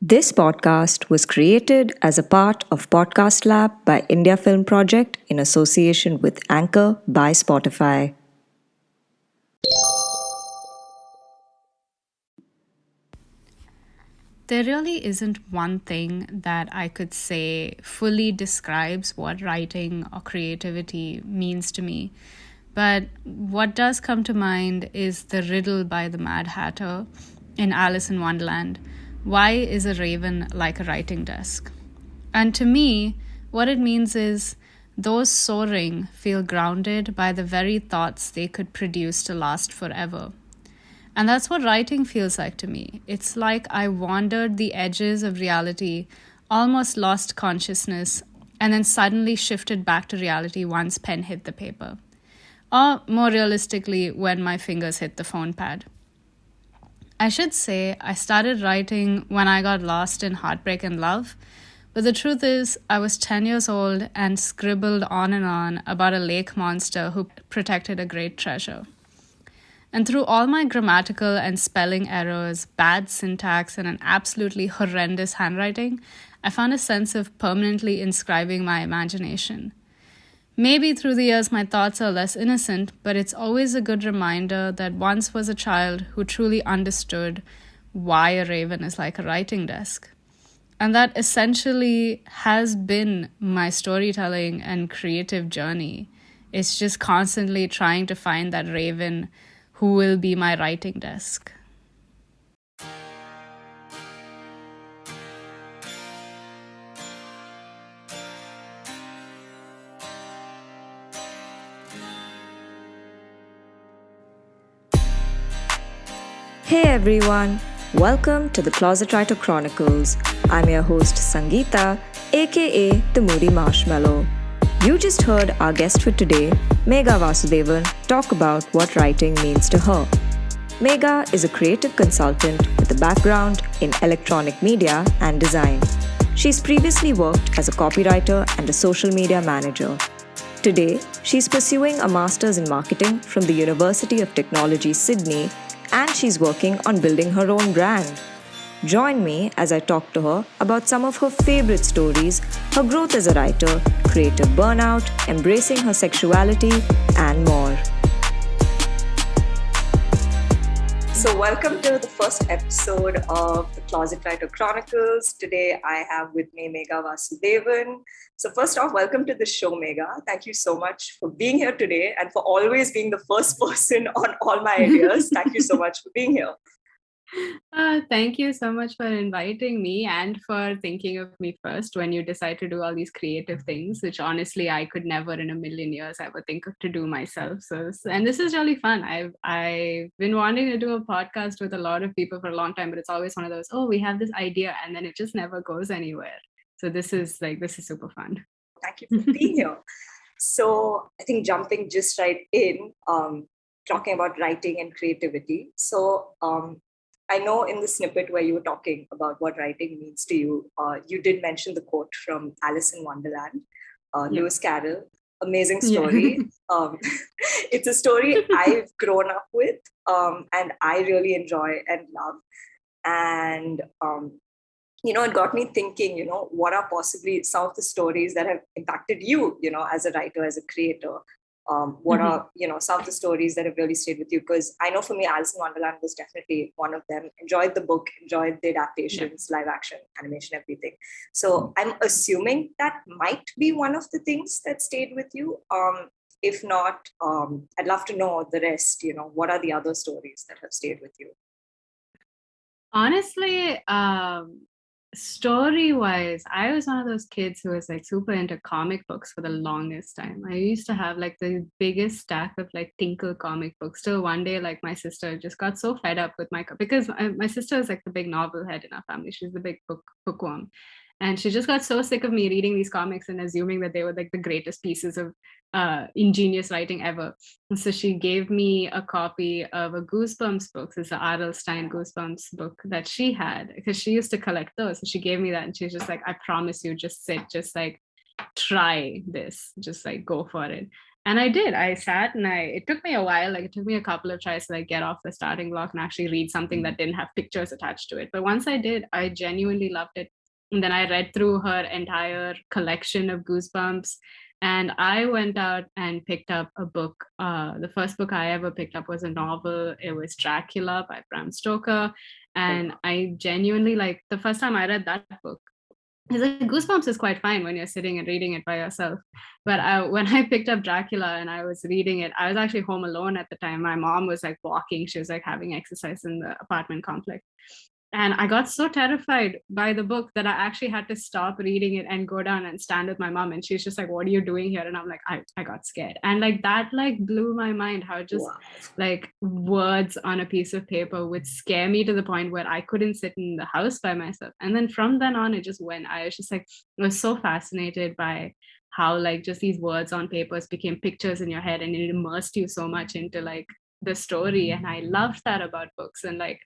This podcast was created as a part of Podcast Lab by India Film Project in association with Anchor by Spotify. There really isn't one thing that I could say fully describes what writing or creativity means to me. But what does come to mind is the riddle by the Mad Hatter in Alice in Wonderland. Why is a raven like a writing desk? And to me, what it means is those soaring feel grounded by the very thoughts they could produce to last forever. And that's what writing feels like to me. It's like I wandered the edges of reality, almost lost consciousness, and then suddenly shifted back to reality once pen hit the paper. Or more realistically, when my fingers hit the phone pad. I should say I started writing when I got lost in heartbreak and love, but the truth is I was 10 years old and scribbled on and on about a lake monster who protected a great treasure. And through all my grammatical and spelling errors, bad syntax, and an absolutely horrendous handwriting, I found a sense of permanently inscribing my imagination. Maybe through the years my thoughts are less innocent, but it's always a good reminder that once was a child who truly understood why a raven is like a writing desk. And that essentially has been my storytelling and creative journey. It's just constantly trying to find that raven who will be my writing desk. Hey everyone, welcome to the Closet Writer Chronicles. I'm your host Sangeeta, aka the Moody Marshmallow. You just heard our guest for today, Megha Vasudevan, talk about what writing means to her. Megha is a creative consultant with a background in electronic media and design. She's previously worked as a copywriter and a social media manager. Today, she's pursuing a master's in marketing from the University of Technology, Sydney, and she's working on building her own brand. Join me as I talk to her about some of her favorite stories, her growth as a writer, creative burnout, embracing her sexuality, and more. So welcome to the first episode of the Closet Writer Chronicles. Today I have with me Megha Vasudevan. So first off, welcome to the show, Megha. Thank you so much for being here today and for always being the first person on all my ideas. Thank you so much for being here. Thank you so much for inviting me and for thinking of me first when you decide to do all these creative things, which honestly I could never in a million years ever think of to do myself. And this is really fun. I've been wanting to do a podcast with a lot of people for a long time, but it's always one of those, oh, we have this idea and then it just never goes anywhere. So this is super fun. Thank you for being here. So I think jumping just right in, talking about writing and creativity. So I know in the snippet where you were talking about what writing means to you, you did mention the quote from Alice in Wonderland, Lewis Carroll. Amazing story. Yeah. It's a story I've grown up with and I really enjoy and love. And, it got me thinking, what are possibly some of the stories that have impacted you, as a writer, as a creator? What are some of the stories that have really stayed with you? Because I know for me, Alice in Wonderland was definitely one of them. Enjoyed the book, enjoyed the adaptations, live action, animation, everything. So I'm assuming that might be one of the things that stayed with you. If not, I'd love to know the rest. What are the other stories that have stayed with you? Honestly, story-wise, I was one of those kids who was like super into comic books for the longest time. I used to have like the biggest stack of like Tinkle comic books. Till one day, like my sister just got so fed up with because my sister is like the big novel head in our family. She's the big bookworm. And she just got so sick of me reading these comics and assuming that they were like the greatest pieces of ingenious writing ever. And so she gave me a copy of a Goosebumps book. It's the R.L. Stine Goosebumps book that she had because she used to collect those. So she gave me that and she was just like, I promise you, just sit, just like try this, just like go for it. And I did. I sat and it took me a while. Like it took me a couple of tries to like get off the starting block and actually read something that didn't have pictures attached to it. But once I did, I genuinely loved it. And then I read through her entire collection of Goosebumps. And I went out and picked up a book. The first book I ever picked up was a novel. It was Dracula by Bram Stoker. And I genuinely like the first time I read that book, it's like Goosebumps is quite fine when you're sitting and reading it by yourself. But when I picked up Dracula and I was reading it, I was actually home alone at the time. My mom was like walking, she was like having exercise in the apartment complex. And I got so terrified by the book that I actually had to stop reading it and go down and stand with my mom. And she's just like, "What are you doing here?" And I'm like, I got scared. And like that like blew my mind how just like words on a piece of paper would scare me to the point where I couldn't sit in the house by myself. And then from then on, it just went. I was just like, I was so fascinated by how like just these words on papers became pictures in your head, and it immersed you so much into like the story. And I loved that about books. And like,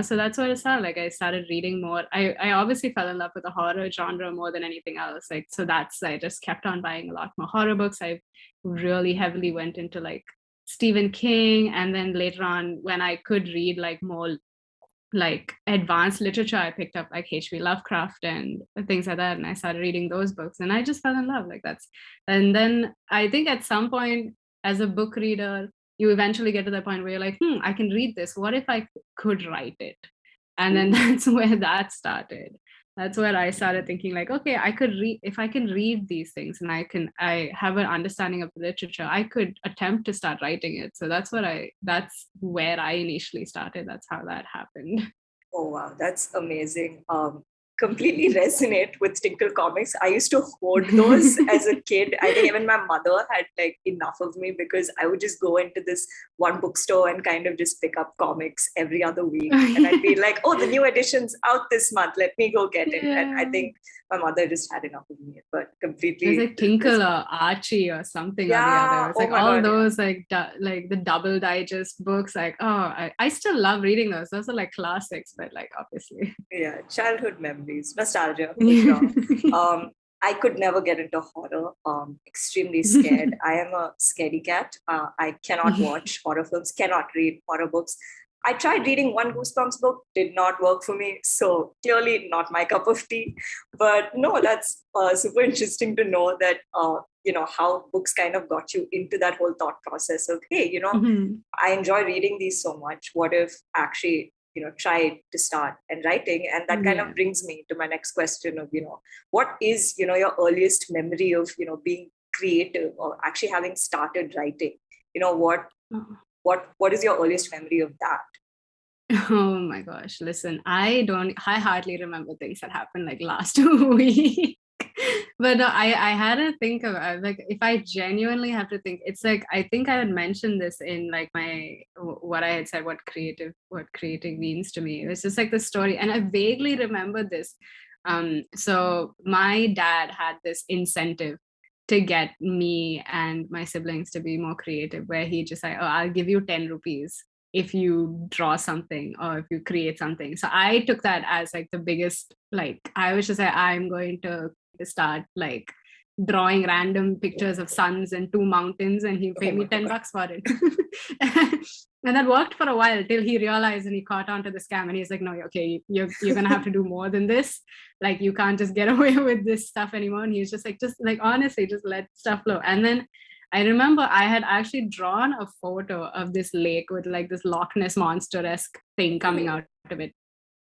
so that's what it started. Like I started reading more. I obviously fell in love with the horror genre more than anything else. Like, so I just kept on buying a lot more horror books. I really heavily went into like Stephen King. And then later on, when I could read like more like advanced literature, I picked up like Keshvi Lovecraft and things like that. And I started reading those books and I just fell in love. And then I think at some point as a book reader, you eventually get to the point where you're like, I can read this. What if I could write it? And then that's where that started. That's where I started thinking like, okay, I could read, if I can read these things and I have an understanding of the literature, I could attempt to start writing it. So that's where I initially started. That's how that happened. Oh, wow. That's amazing. Completely resonate with Tinkle comics. I used to hoard those as a kid. I think even my mother had like enough of me because I would just go into this one bookstore and kind of just pick up comics every other week. And I'd be like, oh, the new edition's out this month. Let me go get it. Yeah. And I think my mother just had enough of me, but completely. It's like Tinkle or Archie or something or the other. It's like all those like like the double digest books. Like, I still love reading those. Those are like classics, but like obviously. Yeah, childhood memories, nostalgia for sure. I could never get into horror. Extremely scared. I am a scaredy cat. I cannot watch horror films, cannot read horror books. I tried reading one Goosebumps book, did not work for me. So clearly not my cup of tea. But no, that's super interesting to know that, how books kind of got you into that whole thought process of, hey, I enjoy reading these so much. What if actually, try to start and writing? And that kind of brings me to my next question of, what is, your earliest memory of, being creative or actually having started writing? What is your earliest memory of that? Oh my gosh, listen, I hardly remember things that happened like last week. But no, I had to think of like, if I genuinely have to think, it's like, I think I had mentioned this in like what I had said, what creating means to me. It was just like the story. And I vaguely remember this. So my dad had this incentive to get me and my siblings to be more creative, where he just like, oh, I'll give you 10 rupees if you draw something or if you create something. So I took that as like the biggest, like, I was just like, I'm going to start like drawing random pictures of suns and two mountains, and he paid me $10 for it. And that worked for a while till he realized and he caught on to the scam, and he's like, no, okay, you're gonna have to do more than this. Like, you can't just get away with this stuff anymore. And he's just like honestly, just let stuff flow. And then I remember I had actually drawn a photo of this lake with like this Loch Ness monster-esque thing coming out of it.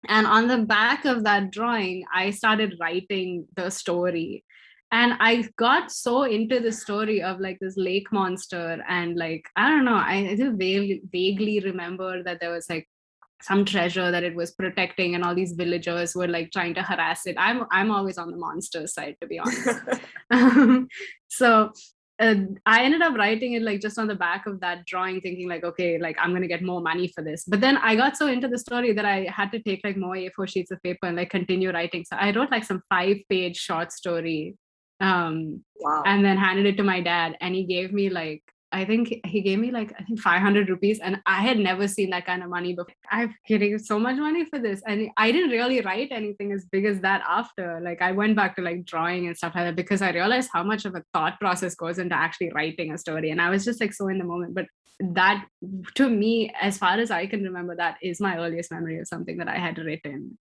And on the back of that drawing, I started writing the story. And I got so into the story of like this lake monster. And like, I don't know, I do vaguely remember that there was like some treasure that it was protecting, and all these villagers were like trying to harass it. I'm always on the monster side, to be honest. So I ended up writing it like just on the back of that drawing, thinking like, okay, like I'm gonna get more money for this. But then I got so into the story that I had to take like more A4 sheets of paper and like continue writing. So I wrote like some 5-page short story, Wow. and then handed it to my dad, and he gave me like I think he gave me like, I think 500 rupees, and I had never seen that kind of money before. I'm getting so much money for this. And I didn't really write anything as big as that after. Like I went back to like drawing and stuff like that because I realized how much of a thought process goes into actually writing a story. And I was just like so in the moment. But that, to me, as far as I can remember, that is my earliest memory of something that I had written.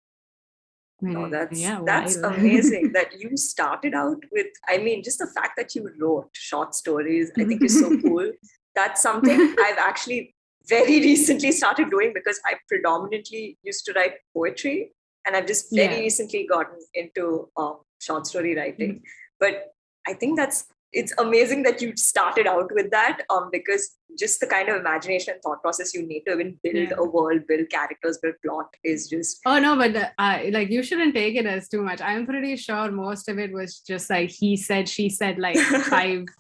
No, Yeah, that's wild. amazing that you started out with, I mean, just the fact that you wrote short stories, I think is so cool. That's something I've actually very recently started doing because I predominantly used to write poetry, and I've just very Yeah. recently gotten into short story writing. But I think it's amazing that you started out with that, because just the kind of imagination and thought process you need to even build a world, build characters, build plot is just. Oh no, but like you shouldn't take it as too much. I'm pretty sure most of it was just like he said, she said, like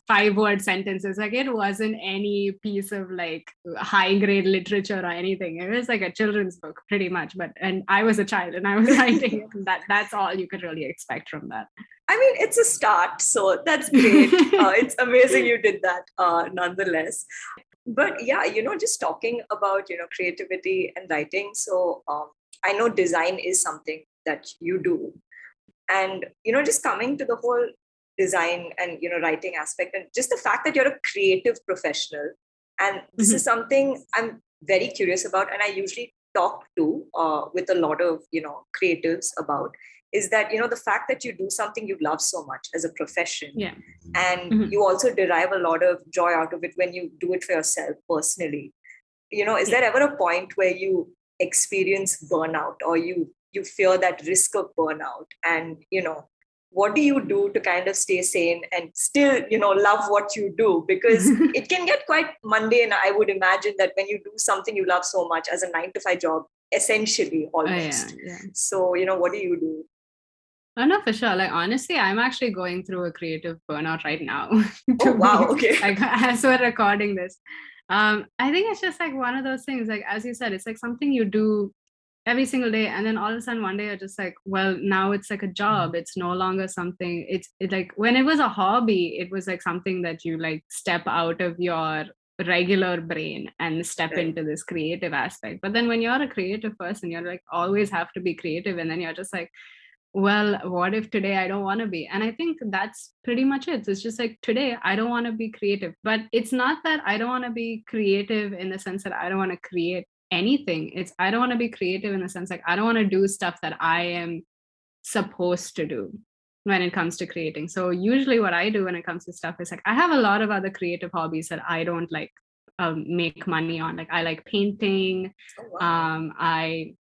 five word sentences. Like it wasn't any piece of like high grade literature or anything. It was like a children's book, pretty much. And I was a child and I was writing it. That's all you could really expect from that. I mean, it's a start, so that's great. It's amazing you did that, nonetheless. But yeah, just talking about creativity and writing. So I know design is something that you do, and just coming to the whole design and writing aspect, and just the fact that you're a creative professional, and this is something I'm very curious about, and I usually talk to with a lot of creatives about, is that the fact that you do something you love so much as a profession, and you also derive a lot of joy out of it when you do it for yourself personally. Is there ever a point where you experience burnout, or you fear that risk of burnout, and what do you do to kind of stay sane and still love what you do? Because it can get quite mundane, I would imagine, that when you do something you love so much as a 9 to 5 job, essentially, almost. So what do you do? Oh, no, for sure. Like, honestly, I'm actually going through a creative burnout right now. Oh, wow. Okay. Like, as we're recording this. I think it's just like one of those things, like, as you said, it's like something you do every single day. And then all of a sudden, one day you're just like, well, now it's like a job. It's no longer something. It's like when it was a hobby, it was like something that you like step out of your regular brain and step into this creative aspect. But then when you're a creative person, you're like always have to be creative. And then you're just like, well, what if today I don't want to be? And I think that's pretty much it. It's just like today I don't want to be creative, but it's not that I don't want to be creative in the sense that I don't want to create anything. It's I don't want to be creative in the sense like I don't want to do stuff that I am supposed to do when it comes to creating. So usually what I do when it comes to stuff is like I have a lot of other creative hobbies that I don't like make money on. Like I like painting. I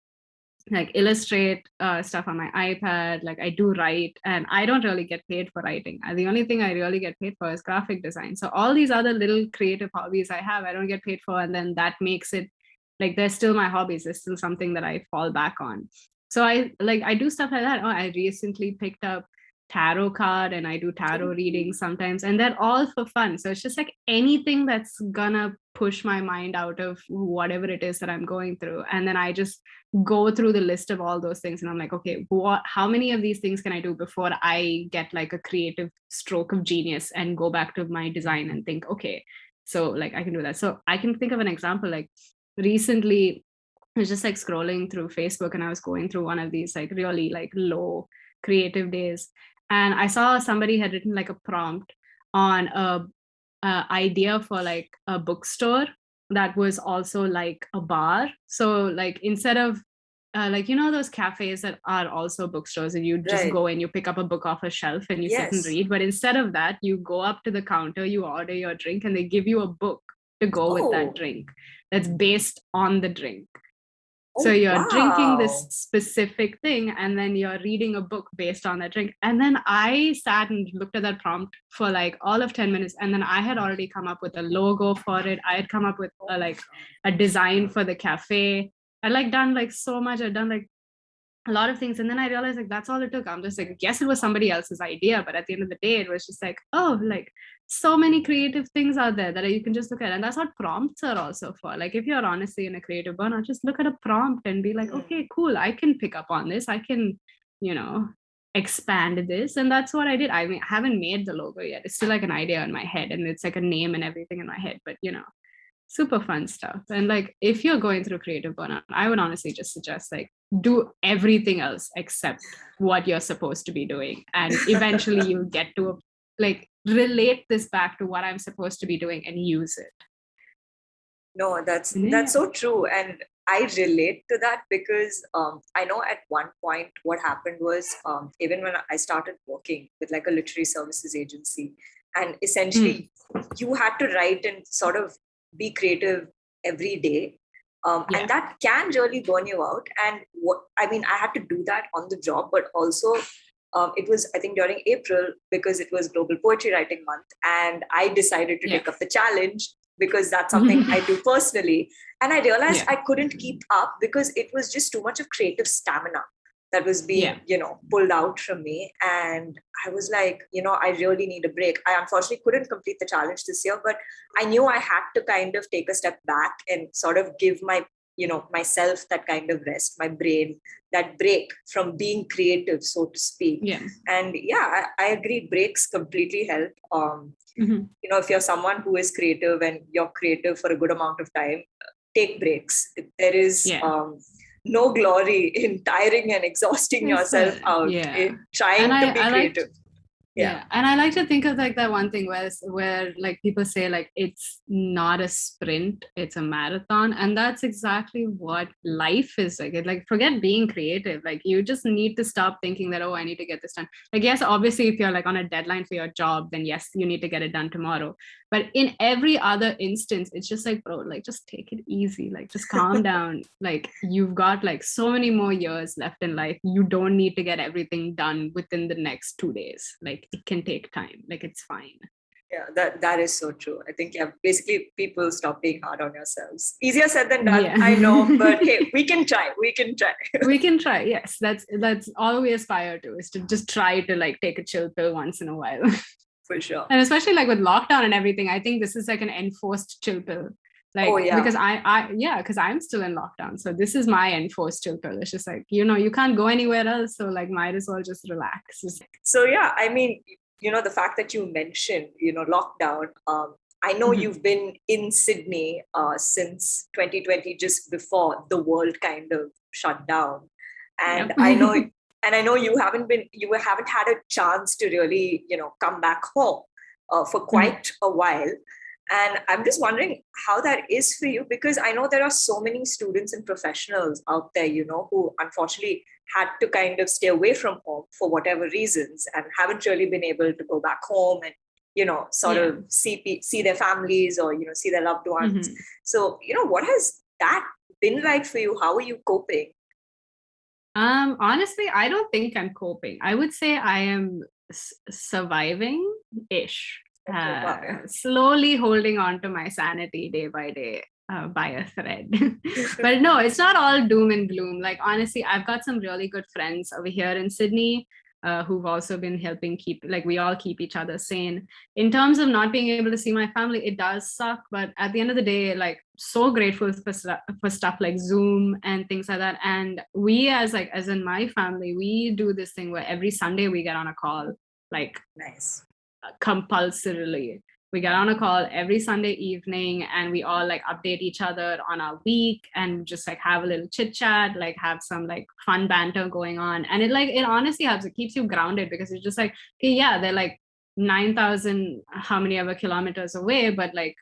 like illustrate stuff on my iPad. Like I do write, and I don't really get paid for writing. The only thing I really get paid for is graphic design. So all these other little creative hobbies I have, I don't get paid for, and then that makes it like they're still my hobbies. It's still something that I fall back on. So I do stuff like that. Oh, I recently picked up tarot card and I do tarot readings sometimes, and they're all for fun. So it's just like anything that's gonna push my mind out of whatever it is that I'm going through. And then I just go through the list of all those things and I'm like, okay, how many of these things can I do before I get like a creative stroke of genius and go back to my design and think, okay, so like I can do that. So I can think of an example. Like recently I was just like scrolling through Facebook and I was going through one of these like really like low creative days, and I saw somebody had written like a prompt on a idea for like a bookstore that was also like a bar. So like instead of like those cafes that are also bookstores and you just go and you pick up a book off a shelf and you sit and read, but instead of that you go up to the counter, you order your drink, and they give you a book to go with that drink that's based on the drink. So you're drinking this specific thing and then you're reading a book based on that drink. And then I sat and looked at that prompt for like all of 10 minutes. And then I had already come up with a logo for it. I had come up with like a design for the cafe. I'd like done like so much. I'd done like a lot of things. And then I realized like that's all it took. I'm just like, yes, it was somebody else's idea. But at the end of the day, it was just like, oh, like so many creative things out there that you can just look at. And that's what prompts are also for. Like if you're honestly in a creative burnout, just look at a prompt and be like, okay, cool, I can pick up on this. I can, expand this. And that's what I did. I mean, I haven't made the logo yet. It's still like an idea in my head, and it's like a name and everything in my head, but super fun stuff. And like, if you're going through creative burnout, I would honestly just suggest like do everything else except what you're supposed to be doing, and eventually you'll get to like relate this back to what I'm supposed to be doing and use it. No, that's so true. And I relate to that because I know at one point what happened was, even when I started working with like a literary services agency, and essentially you had to write and sort of be creative every day. And that can really burn you out. And I had to do that on the job, but also it was, I think, during April, because it was Global Poetry Writing Month. And I decided to take up the challenge because that's something I do personally. And I realized I couldn't keep up because it was just too much of creative stamina that was being, pulled out from me. And I was like, I really need a break. I unfortunately couldn't complete the challenge this year, but I knew I had to kind of take a step back and sort of give myself that kind of rest, my brain, that break from being creative, so to speak. And I agree. Breaks completely help. If you're someone who is creative and you're creative for a good amount of time, take breaks. There is no glory in tiring and exhausting yourself out in trying to be creative. And I like to think of like that one thing where like people say like it's not a sprint, it's a marathon. And that's exactly what life is like. Like, forget being creative. Like, you just need to stop thinking that, oh, I need to get this done. Like, yes, obviously if you're like on a deadline for your job, then yes, you need to get it done tomorrow. But in every other instance, it's just like, bro, like just take it easy, like just calm down. Like, you've got like so many more years left in life. You don't need to get everything done within the next 2 days. Like, it can take time. Like, it's fine. Yeah, that is so true. I think basically people stop being hard on yourselves. Easier said than done, I know, but hey, we can try. We can try. Yes, that's all we aspire to, is to just try to like take a chill pill once in a while. For sure. And especially like with lockdown and everything, I think this is like an enforced chill pill. Like, because because I'm still in lockdown. So this is my enforced chill pill. It's just like, you can't go anywhere else. So like, might as well just relax. So the fact that you mentioned, lockdown, I know you've been in Sydney since 2020, just before the world kind of shut down. And I know you haven't had a chance to really, come back home for quite a while. And I'm just wondering how that is for you, because I know there are so many students and professionals out there, who unfortunately had to kind of stay away from home for whatever reasons and haven't really been able to go back home and, sort of see their families or, see their loved ones. So, what has that been like for you? How are you coping? Honestly, I don't think I'm coping. I would say I am surviving-ish. Slowly holding on to my sanity day by day by a thread. But no, it's not all doom and gloom. Like, honestly, I've got some really good friends over here in Sydney who've also been helping we all keep each other sane. In terms of not being able to see my family, it does suck. But at the end of the day, like, so grateful for stuff like Zoom and things like that. And we as in my family, we do this thing where every Sunday we get on a call. Like, nice. Compulsorily, we get on a call every Sunday evening, and we all like update each other on our week and just like have a little chit chat, like have some like fun banter going on. And it honestly helps. It keeps you grounded, because it's just like, okay, they're like 9,000 how many ever kilometers away, but like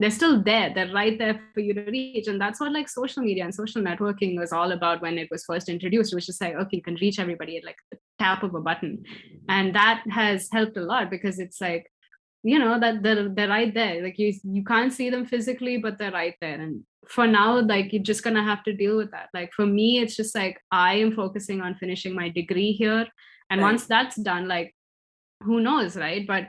they're still there. They're right there for you to reach. And that's what like social media and social networking was all about when it was first introduced. It was just like, okay, you can reach everybody at like the tap of a button. And that has helped a lot, because it's like, that they're right there. Like, you can't see them physically, but they're right there. And for now, like, you're just gonna have to deal with that. Like, for me, it's just like, I am focusing on finishing my degree here. And once that's done, like, who knows, right? But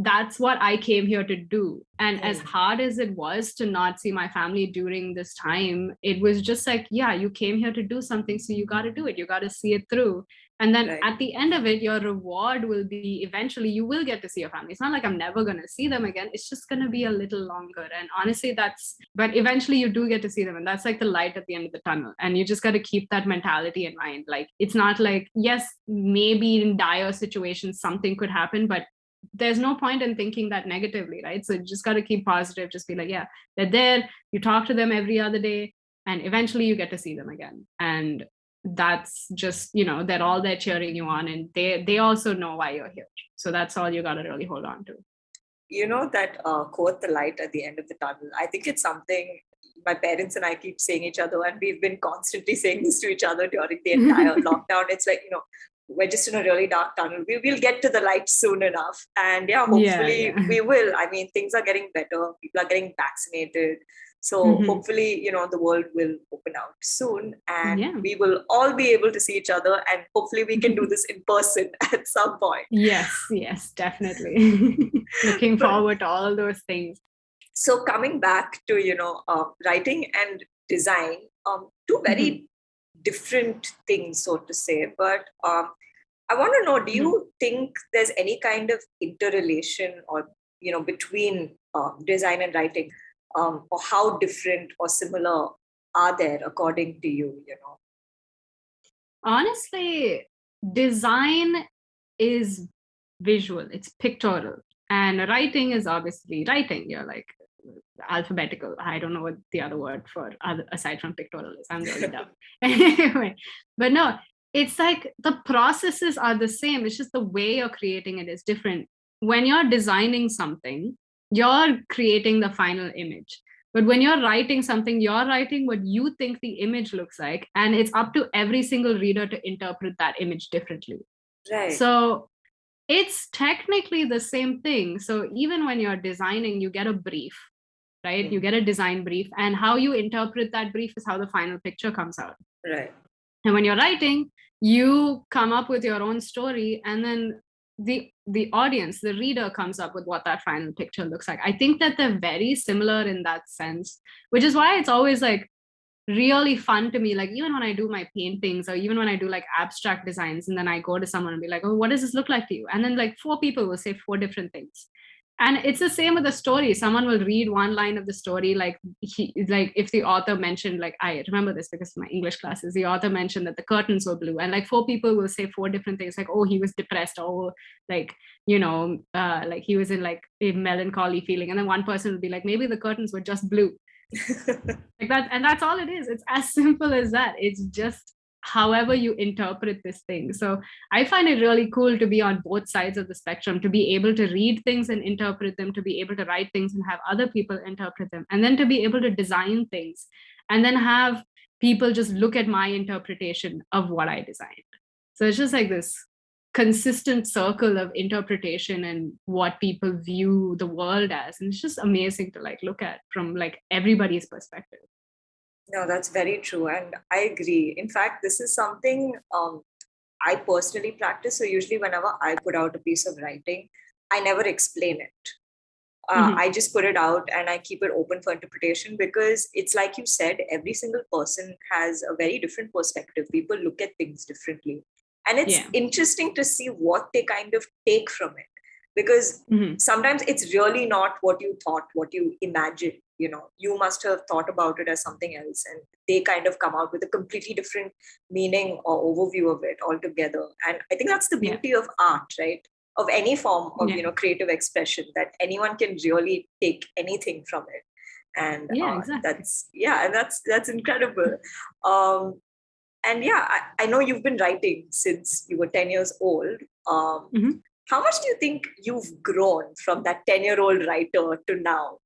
that's what I came here to do. And as hard as it was to not see my family during this time, it was just like, yeah, you came here to do something, so you got to do it. You got to see it through. And then at the end of it, your reward will be eventually you will get to see your family. It's not like I'm never going to see them again. It's just going to be a little longer. And honestly, but eventually you do get to see them. And that's like the light at the end of the tunnel. And you just got to keep that mentality in mind. Like, it's not like, yes, maybe in dire situations, something could happen, but there's no point in thinking that negatively, right? So you just got to keep positive. Just be like, yeah, they're there. You talk to them every other day, and eventually you get to see them again. And that's just, they're all there cheering you on, and they also know why you're here. So that's all you got to really hold on to. That quote, the light at the end of the tunnel, I think it's something my parents and I keep saying each other, and we've been constantly saying this to each other during the entire lockdown. It's like, we're just in a really dark tunnel. We will get to the light soon enough. And hopefully we will. I mean, things are getting better. People are getting vaccinated. So hopefully, the world will open out soon, and we will all be able to see each other, and hopefully we can do this in person at some point. Yes, definitely. Looking forward to all those things. So coming back to, writing and design, two very different things, so to say. But I want to know, do you think there's any kind of interrelation or, between design and writing? Or how different or similar are there according to you? Honestly, design is visual, it's pictorial, and writing is obviously writing. You're like alphabetical. I don't know what the other word for aside from pictorial is. I'm really dumb. Anyway, but no, it's like the processes are the same. It's just the way you're creating it is different. When you're designing something, you're creating the final image. But when you're writing something, you're writing what you think the image looks like. And it's up to every single reader to interpret that image differently. Right. So it's technically the same thing. So even when you're designing, you get a brief, right? You get a design brief, and how you interpret that brief is how the final picture comes out. Right. And when you're writing, you come up with your own story, and then the audience, the reader, comes up with what that final picture looks like. I think that they're very similar in that sense, which is why it's always like really fun to me. Like even when I do my paintings, or even when I do like abstract designs, and then I go to someone and be like, oh, what does this look like to you? And then like 4 people will say 4 different things. And it's the same with the story. Someone will read one line of the story, like if the author mentioned, like I remember this because of my English classes, the author mentioned that the curtains were blue, and like 4 people will say 4 different things, like, oh, he was depressed, or like, like he was in like a melancholy feeling, and then one person will be like, maybe the curtains were just blue. Like that. And that's all it is. It's as simple as that. It's just however you interpret this thing. So I find it really cool to be on both sides of the spectrum, to be able to read things and interpret them, to be able to write things and have other people interpret them, and then to be able to design things and then have people just look at my interpretation of what I designed. So it's just like this consistent circle of interpretation and what people view the world as, and it's just amazing to like look at from like everybody's perspective. No, that's very true. And I agree. In fact, this is something I personally practice. So usually whenever I put out a piece of writing, I never explain it. I just put it out and I keep it open for interpretation, because it's like you said, every single person has a very different perspective. People look at things differently. And it's interesting to see what they kind of take from it, because sometimes it's really not what you thought, what you imagined. You must have thought about it as something else, and they kind of come out with a completely different meaning or overview of it altogether. And I think that's the beauty of art, right? Of any form of creative expression, that anyone can really take anything from it. And exactly. that's incredible. And I know you've been writing since you were 10 years old. How much do you think you've grown from that 10-year-old writer to now?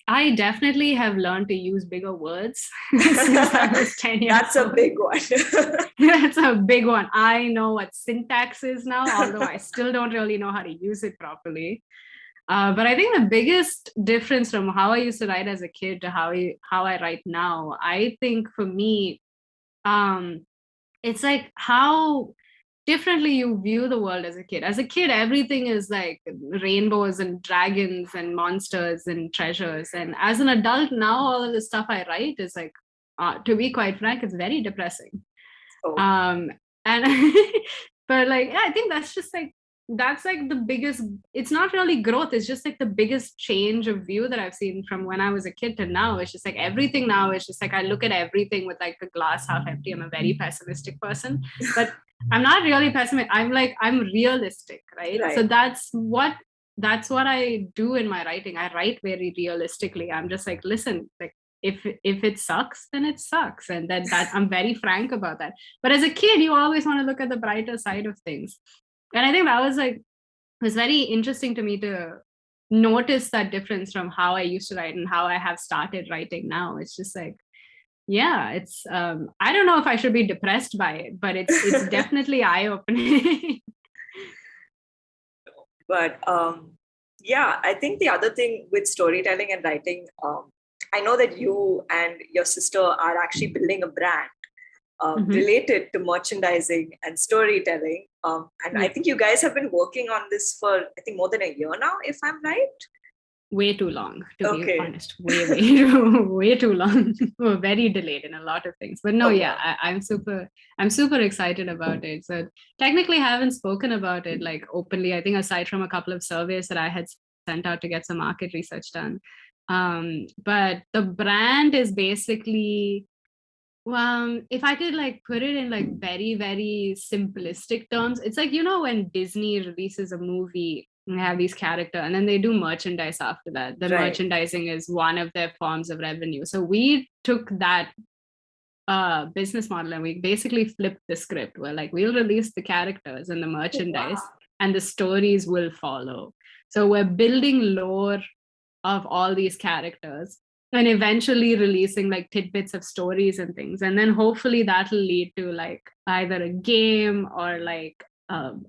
I definitely have learned to use bigger words since I was 10 years That's old. A big one. That's a big one. I know what syntax is now, although I still don't really know how to use it properly. But I think the biggest difference from how I used to write as a kid to how I write now, I think for me, it's like how differently you view the world as a kid. As a kid, everything is like rainbows and dragons and monsters and treasures. And as an adult, now all of the stuff I write is like, to be quite frank, it's very depressing. Oh, And but like, yeah, I think that's like the biggest, it's not really growth, it's just like the biggest change of view that I've seen from when I was a kid to now. It's just like everything now is just like I look at everything with like the glass half empty. I'm a very pessimistic person, but I'm not really pessimistic. I'm realistic, right? So right. that's what I do in my writing. I write very realistically. I'm just like, listen, like if it sucks, then it sucks. And that I'm very frank about that. But as a kid, you always want to look at the brighter side of things. And I think that was like, it was very interesting to me to notice that difference from how I used to write and how I have started writing now. It's just like, yeah, it's I don't know if I should be depressed by it, but it's definitely eye-opening. But yeah, I think the other thing with storytelling and writing, I know that you and your sister are actually building a brand related to merchandising and storytelling. And I think you guys have been working on this for, I think, more than a year now, if I'm right. Way too long, to be Okay. honest. Way too long. We're very delayed in a lot of things. But no, Okay. yeah, I'm super excited about it. So technically I haven't spoken about it like openly. I think aside from a couple of surveys that I had sent out to get some market research done. But the brand is basically, if I could like put it in like very, very simplistic terms, it's like, when Disney releases a movie and they have these characters and then they do merchandise after that. The Right. merchandising is one of their forms of revenue. So we took that business model and we basically flipped the script. We're like, we'll release the characters and the merchandise and the stories will follow. So we're building lore of all these characters and eventually releasing like tidbits of stories and things, and then hopefully that'll lead to like either a game or like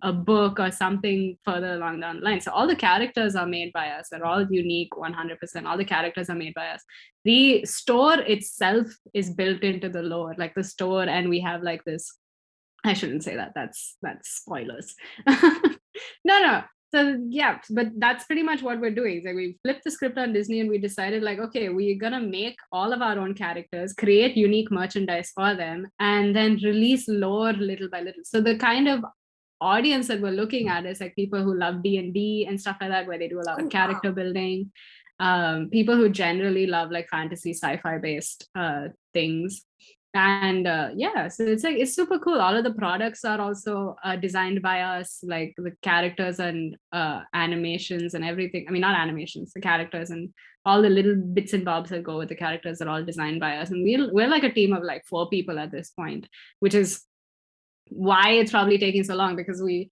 a book or something further along down the line. So all the characters are made by us. They're all unique 100%. All the characters are made by us. The store itself is built into the lore, like the store, and we have like this, I shouldn't say that, that's spoilers. No. So yeah, but that's pretty much what we're doing. It's like we flipped the script on Disney and we decided like, okay, we're gonna make all of our own characters, create unique merchandise for them, and then release lore little by little. So the kind of audience that we're looking at is like people who love D&D and stuff like that, where they do a lot of character building. People who generally love like fantasy sci-fi based things. And yeah, so it's super cool. All of the products are also designed by us, like the characters and animations and everything. I mean, not animations, the characters and all the little bits and bobs that go with the characters are all designed by us. And we're like a team of like 4 people at this point, which is why it's probably taking so long, because we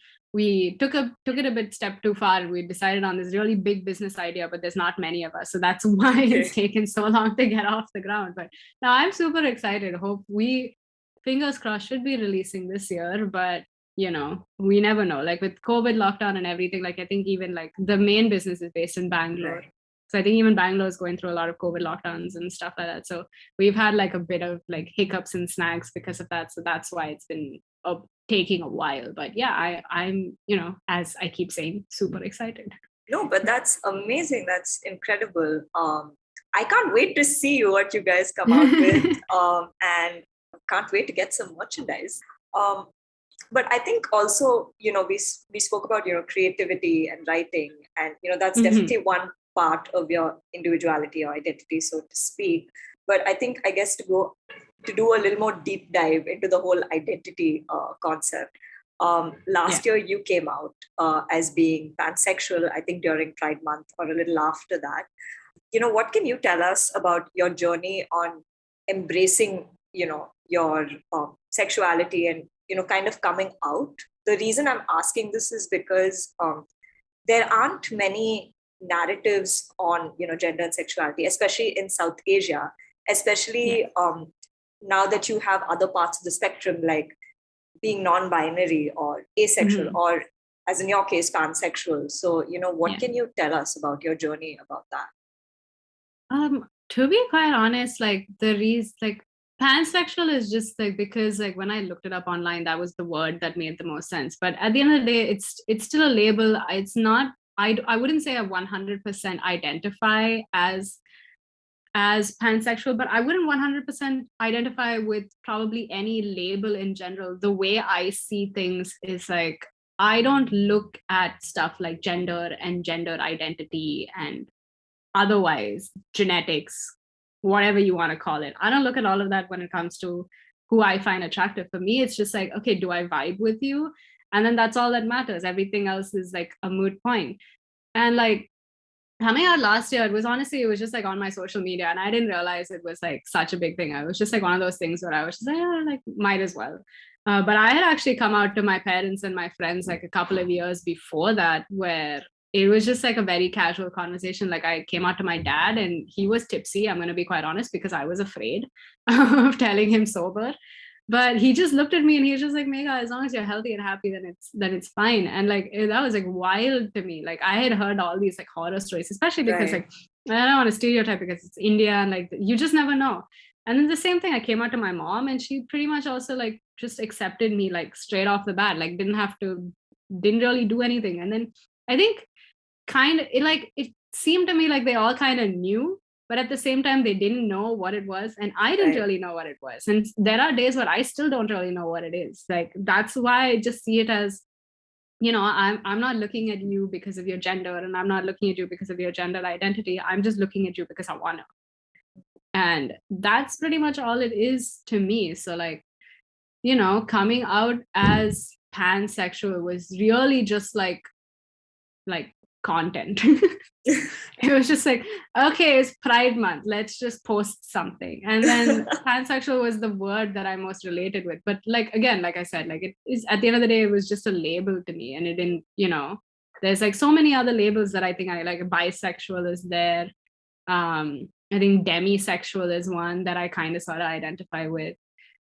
took it a bit step too far. We decided on this really big business idea, but there's not many of us, so that's why it's taken so long to get off the ground. But now I'm super excited. Hope we, fingers crossed, should be releasing this year, but we never know. Like with COVID lockdown and everything, like I think even like the main business is based in Bangalore. Right. So I think even Bangalore is going through a lot of COVID lockdowns and stuff like that. So we've had like a bit of like hiccups and snags because of that. So that's why it's been taking a while. But yeah, I'm as I keep saying, super excited. No, but that's amazing. That's incredible. I can't wait to see what you guys come out with, and can't wait to get some merchandise. But I think also, we spoke about, creativity and writing, and, that's definitely one part of your individuality or identity, so to speak. But I think, I guess, to do a little more deep dive into the whole identity concept. Last year, you came out as being pansexual, I think during Pride Month or a little after that. What can you tell us about your journey on embracing, your sexuality and, kind of coming out? The reason I'm asking this is because there aren't many narratives on, gender and sexuality, especially in South Asia, especially now that you have other parts of the spectrum, like being non-binary or asexual, or as in your case, pansexual. So, what can you tell us about your journey about that? To be quite honest, like the reason, like pansexual is just like, because like when I looked it up online, that was the word that made the most sense. But at the end of the day, it's still a label. It's not, I wouldn't say I 100% identify as pansexual, but I wouldn't 100% identify with probably any label in general. The way I see things is like, I don't look at stuff like gender and gender identity and otherwise genetics, whatever you want to call it. I don't look at all of that when it comes to who I find attractive. For me, it's just like, okay, do I vibe with you? And then that's all that matters. Everything else is like a moot point. And like coming out last year, it was just like on my social media, and I didn't realize it was like such a big thing. I was just like one of those things where I was just like, yeah, like might as well. But I had actually come out to my parents and my friends like a couple of years before that, where it was just like a very casual conversation. Like I came out to my dad and he was tipsy. I'm going to be quite honest, because I was afraid of telling him sober. But he just looked at me and he was just like, Megha, as long as you're healthy and happy, then it's fine. And like that was like wild to me. Like I had heard all these like horror stories, especially because like I don't want to stereotype because it's India and like you just never know. And then the same thing, I came out to my mom and she pretty much also like just accepted me like straight off the bat, like didn't really do anything. And then I think it seemed to me like they all kind of knew, but at the same time they didn't know what it was, and I didn't really know what it was. And there are days where I still don't really know what it is. Like that's why I just see it as, I'm not looking at you because of your gender, and I'm not looking at you because of your gender identity. I'm just looking at you because I want to. And that's pretty much all it is to me. So like, coming out as pansexual was really just like content. It was just like, okay, it's Pride Month, let's just post something. And then pansexual was the word that I most related with. But like again, like I said, like it is, at the end of the day, it was just a label to me, and it didn't, there's like so many other labels that I think I like. Bisexual is there. I think demisexual is one that I kind of sort of identify with.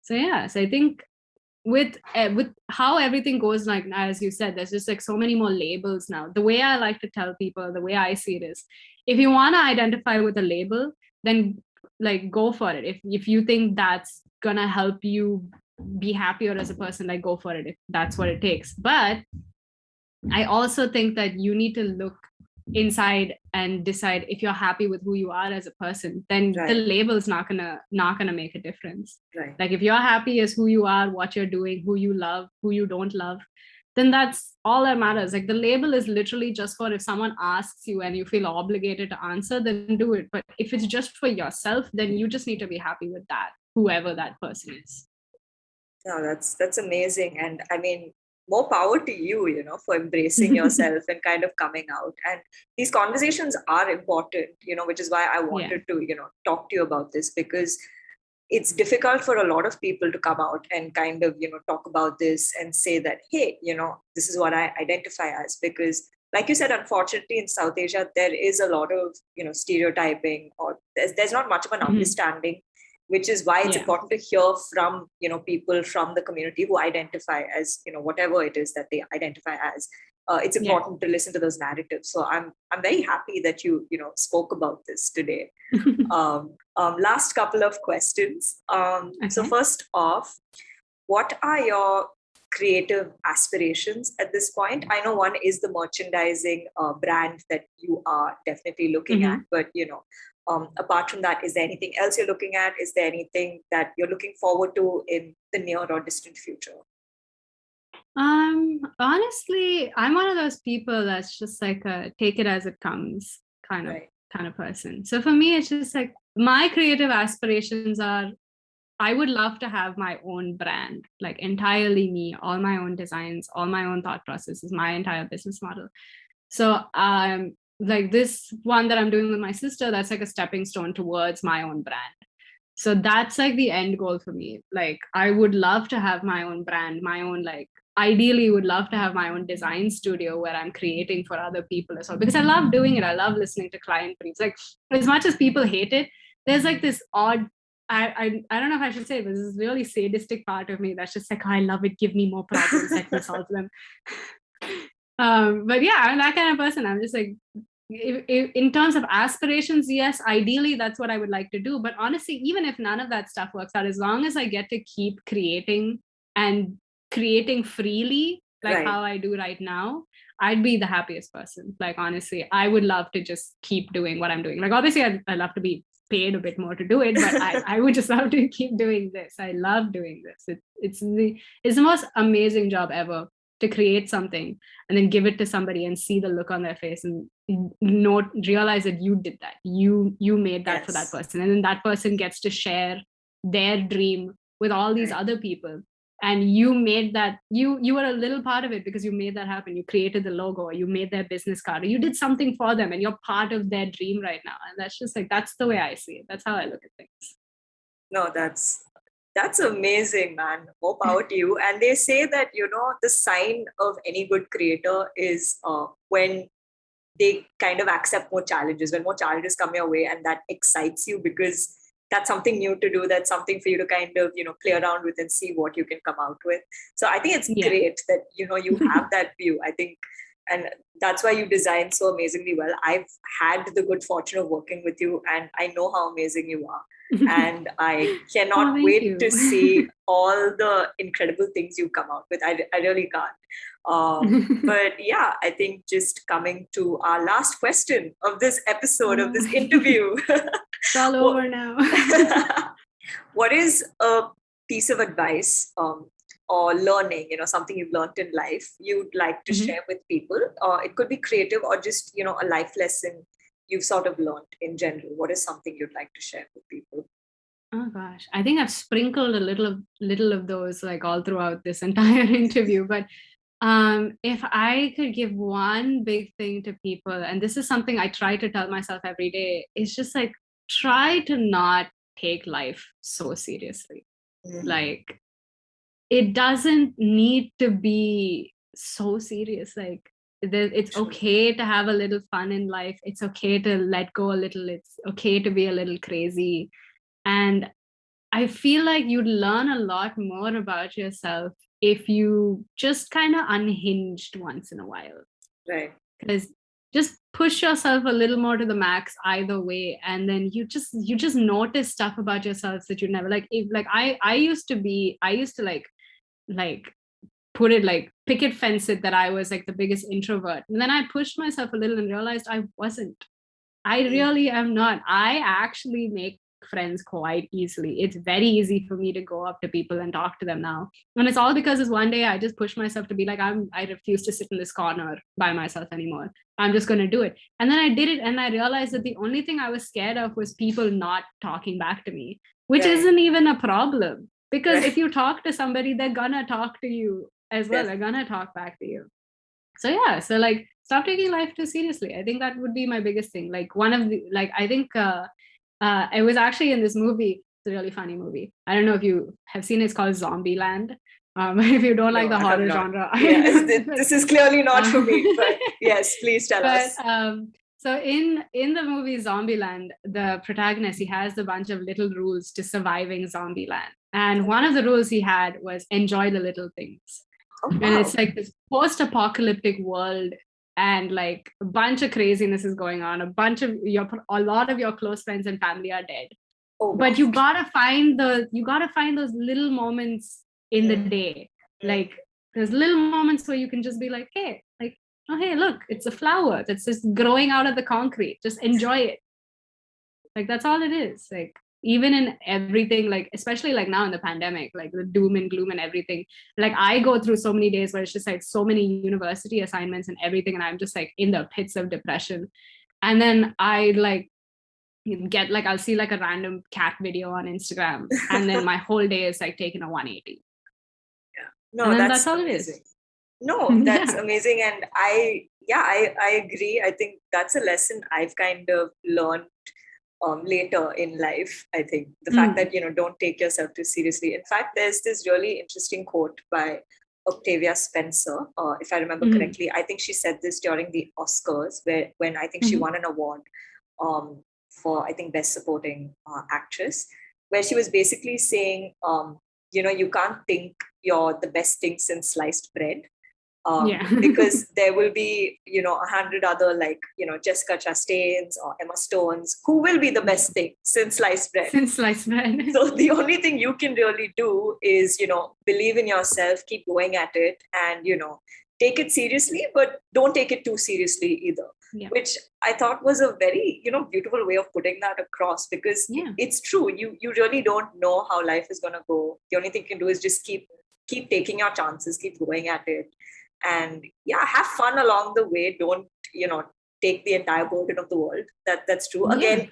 So yeah, so I think with how everything goes, like as you said, there's just like so many more labels now. The way I like to tell people, the way I see it is, if you want to identify with a label, then like go for it. If you think that's gonna help you be happier as a person, like go for it if that's what it takes. But I also think that you need to look inside and decide if you're happy with who you are as a person, then the label is not gonna make a difference. Like if you're happy as who you are, what you're doing, who you love, who you don't love, then that's all that matters. Like the label is literally just for if someone asks you and you feel obligated to answer, then do it. But if it's just for yourself, then you just need to be happy with that, whoever that person is. No, that's amazing. And I mean, more power to you, for embracing yourself and kind of coming out. And these conversations are important, which is why I wanted to, talk to you about this, because it's difficult for a lot of people to come out and kind of, talk about this and say that, hey, this is what I identify as. Because like you said, unfortunately, in South Asia, there is a lot of, stereotyping, or there's not much of an understanding, which is why it's important to hear from, people from the community who identify as, whatever it is that they identify as. It's important to listen to those narratives. So I'm very happy that you, spoke about this today. Last couple of questions. So first off, what are your creative aspirations at this point? I know one is the merchandising brand that you are definitely looking at, but, apart from that, is there anything else you're looking at? Is there anything that you're looking forward to in the near or distant future? Honestly, I'm one of those people that's just like a take it as it comes kind of person. So for me, it's just like my creative aspirations are, I would love to have my own brand, like entirely me, all my own designs, all my own thought processes, my entire business model. So like this one that I'm doing with my sister, that's like a stepping stone towards my own brand. So that's like the end goal for me. Like I would love to have my own brand, my own, like ideally would love to have my own design studio where I'm creating for other people as well, because I love doing it. I love listening to client briefs. Like as much as people hate it, there's like this odd, I don't know if I should say it, but this is really sadistic part of me that's just like, oh, I love it, give me more problems, let me solve them. But yeah, I'm that kind of person. I'm just like, in terms of aspirations, yes, ideally that's what I would like to do. But honestly, even if none of that stuff works out, as long as I get to keep creating and creating freely, like Right. how I do right now, I'd be the happiest person. Like, honestly, I would love to just keep doing what I'm doing. Like, obviously, I'd love to be paid a bit more to do it, but I would just love to keep doing this. I love doing this. It's the most amazing job ever, to create something and then give it to somebody and see the look on their face and not realize that you did that. You made that for that person, and then that person gets to share their dream with all these other people. And you made that, you were a little part of it because you made that happen. You created the logo, or you made their business card, or you did something for them, and you're part of their dream right now. And that's just like, that's the way I see it. That's how I look at things. No, that's amazing, man. More power to you. And they say that, the sign of any good creator is when they kind of accept more challenges, when more challenges come your way, and that excites you because that's something new to do. That's something for you to kind of, play around with and see what you can come out with. So I think it's great that, you have that view. I think, and that's why you design so amazingly well. I've had the good fortune of working with you, and I know how amazing you are. And I cannot wait to see all the incredible things you come out with. I really can't. But yeah, I think just coming to our last question of this episode, of this interview. It's all over now. What is a piece of advice or learning, something you've learned in life you'd like to share with people? It could be creative or just, a life lesson you've sort of learned in general. What is something you'd like to share with people? Oh gosh, I think I've sprinkled a little of those like all throughout this entire interview. But if I could give one big thing to people, and this is something I try to tell myself every day, it's just like, try to not take life so seriously. Like, it doesn't need to be so serious. Like, it's okay to have a little fun in life. It's okay to let go a little. It's okay to be a little crazy. And I feel like you'd learn a lot more about yourself if you just kind of unhinged once in a while. Right. Because just push yourself a little more to the max either way, and then you just notice stuff about yourself that you never like. I used to like put it like picket fence it that I was like the biggest introvert, and then I pushed myself a little and realized I wasn't. I really am not. I actually make friends quite easily. It's very easy for me to go up to people and talk to them now. And it's all because one day I just pushed myself to be like, I refuse to sit in this corner by myself anymore. I'm just going to do it. And then I did it. And I realized that the only thing I was scared of was people not talking back to me, which isn't even a problem. Because if you talk to somebody, they're going to talk to you as well. They're going to talk back to you. So yeah, so like, stop taking life too seriously. I think that would be my biggest thing. Like, one of the, like, I think it was actually in this movie. It's a really funny movie. I don't know if you have seen it. It's called Zombieland. If you don't like the horror genre. This is clearly not for me, but yes, please tell us. So in the movie Zombieland, the protagonist, he has a bunch of little rules to surviving Zombieland. And one of the rules he had was enjoy the little things. Oh, wow. And it's like this post-apocalyptic world, and like a bunch of craziness is going on. A lot of your close friends and family are dead. Oh, wow. But you gotta find those little moments in the day. Like, there's little moments where you can just be like, hey, like, oh hey, look, it's a flower that's just growing out of the concrete. Just enjoy it. Like, that's all it is. Like, even in everything, like, especially like now in the pandemic, like the doom and gloom and everything, like I go through so many days where it's just like so many university assignments and everything, and I'm just like in the pits of depression. And then I like get like, I'll see like a random cat video on Instagram, and then my whole day is like taking a 180. Yeah, no, that's all amazing. It is. No, that's amazing. And I agree. I think that's a lesson I've kind of learned later in life. I think the fact that, don't take yourself too seriously. In fact, there's this really interesting quote by Octavia Spencer, if I remember correctly. I think she said this during the Oscars, when I think she won an award for, I think, Best Supporting Actress, where she was basically saying, you can't think you're the best thing since sliced bread. Because there will be, 100 other Jessica Chastains or Emma Stones who will be the best thing since sliced bread. So the only thing you can really do is, believe in yourself, keep going at it, and, take it seriously, but don't take it too seriously either. Which I thought was a very, beautiful way of putting that across, because it's true. You really don't know how life is going to go. The only thing you can do is just keep taking your chances, keep going at it. And have fun along the way. Don't, take the entire burden of the world. That's true. Again,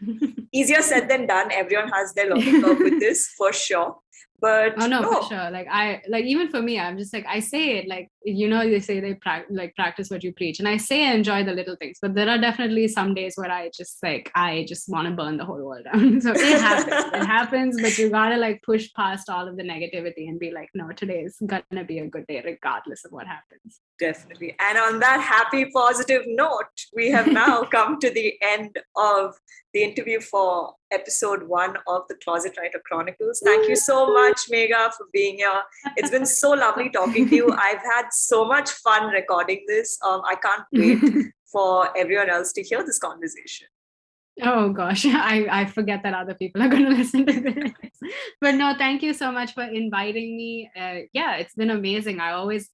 easier said than done. Everyone has their learning curve with this, for sure. But for sure. Even for me, I'm just I say it they say they practice what you preach, and I say I enjoy the little things, but there are definitely some days where I just want to burn the whole world down. So it happens, but you gotta push past all of the negativity and be no, today is gonna be a good day regardless of what happens. Definitely. And on that happy, positive note, we have now come to the end of the interview for episode 1 of the Closet Writer Chronicles. Thank you so much, Megha, for being here. It's been so lovely talking to you. I've had so much fun recording this. I can't wait for everyone else to hear this conversation. Oh gosh, I forget that other people are going to listen to this. But no, thank you so much for inviting me. It's been amazing. I always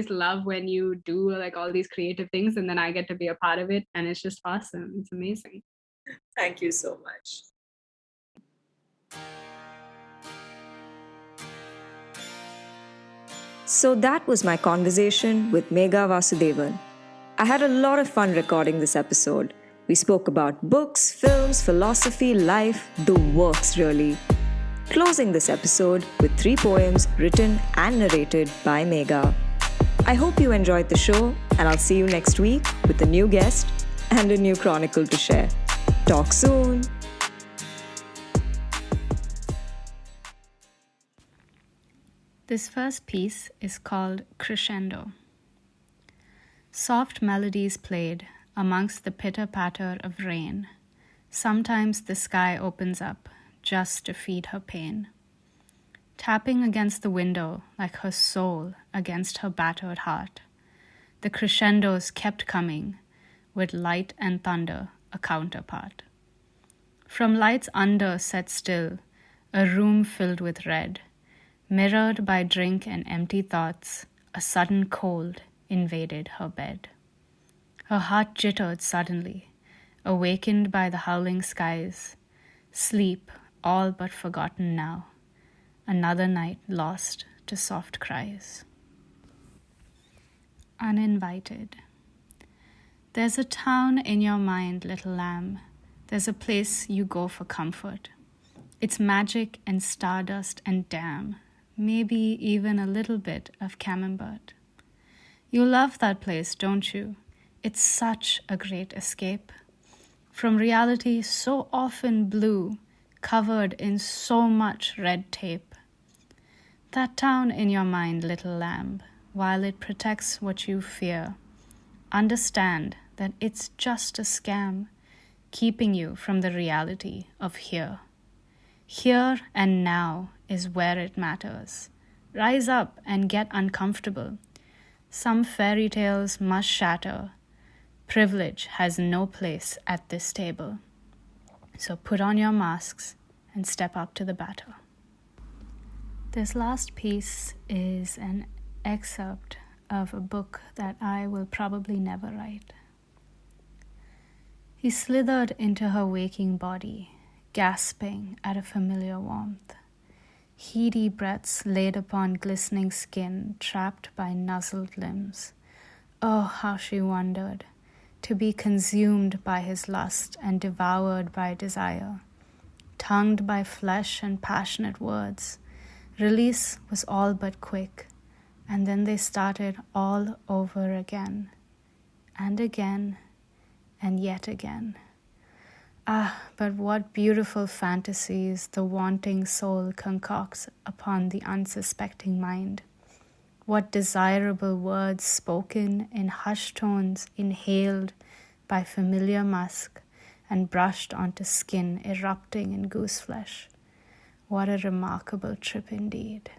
love when you do all these creative things, and then I get to be a part of it, and it's just awesome. It's amazing. Thank you so much. So that was my conversation with Megha Vasudevan. I had a lot of fun recording this episode. We spoke about books, films, philosophy, life, the works really. Closing this episode with 3 poems written and narrated by Megha. I hope you enjoyed the show, and I'll see you next week with a new guest and a new chronicle to share. Talk soon! This first piece is called Crescendo. Soft melodies played amongst the pitter-patter of rain. Sometimes the sky opens up just to feed her pain. Tapping against the window like her soul against her battered heart. The crescendos kept coming, with light and thunder a counterpart. From lights under set still, a room filled with red, mirrored by drink and empty thoughts, a sudden cold invaded her bed. Her heart jittered suddenly, awakened by the howling skies. Sleep all but forgotten now, another night lost to soft cries. Uninvited. There's a town in your mind, little lamb. There's a place you go for comfort. It's magic and stardust and damn, maybe even a little bit of camembert. You love that place, don't you? It's such a great escape from reality so often blue, covered in so much red tape. That town in your mind, little lamb, while it protects what you fear, understand that it's just a scam, keeping you from the reality of here. Here and now is where it matters. Rise up and get uncomfortable. Some fairy tales must shatter. Privilege has no place at this table. So put on your masks and step up to the battle. This last piece is an excerpt of a book that I will probably never write. He slithered into her waking body, gasping at a familiar warmth. Heady breaths laid upon glistening skin, trapped by nuzzled limbs. Oh, how she wondered, to be consumed by his lust and devoured by desire, tongued by flesh and passionate words. Release was all but quick, and then they started all over again, and again, and yet again. Ah, but what beautiful fantasies the wanting soul concocts upon the unsuspecting mind. What desirable words spoken in hushed tones, inhaled by familiar musk and brushed onto skin erupting in goose flesh. What a remarkable trip indeed.